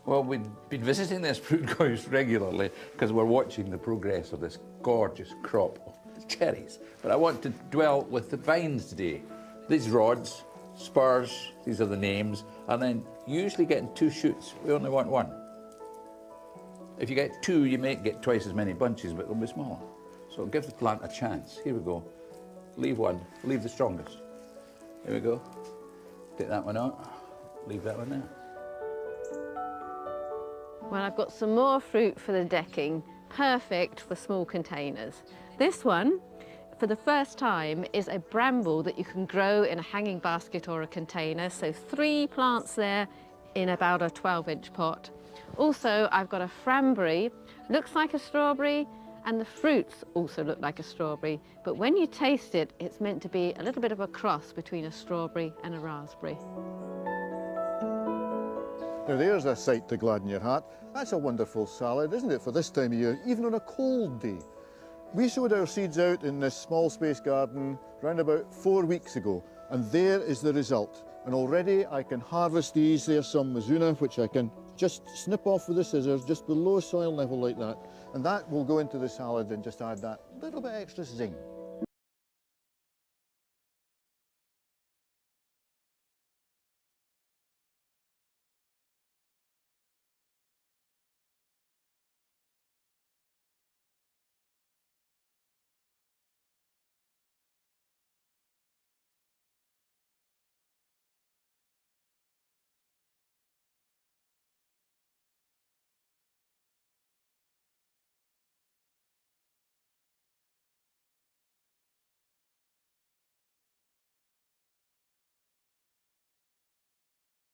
Well, we've been visiting this fruit house regularly because we're watching the progress of this gorgeous crop of cherries. But I want to dwell with the vines today. These rods, spurs, these are the names, and then usually getting 2 shoots. We only want 1. If you get 2, you may get twice as many bunches, but they'll be smaller. So give the plant a chance. Here we go. Leave 1, leave the strongest. Here we go. Take that one out, leave that one there. Well, I've got some more fruit for the decking, perfect for small containers. This one, for the first time, is a bramble that you can grow in a hanging basket or a container. So 3 plants there in about a 12-inch pot. Also, I've got a frambury, looks like a strawberry, and the fruits also look like a strawberry. But when you taste it, it's meant to be a little bit of a cross between a strawberry and a raspberry. Now there's a sight to gladden your heart. That's a wonderful salad, isn't it, for this time of year, even on a cold day. We sowed our seeds out in this small space garden around about 4 weeks ago, and there is the result. And already I can harvest these. There's some Mizuna, which I can just snip off with the scissors, just below soil level like that. And that will go into the salad and just add that little bit extra zing.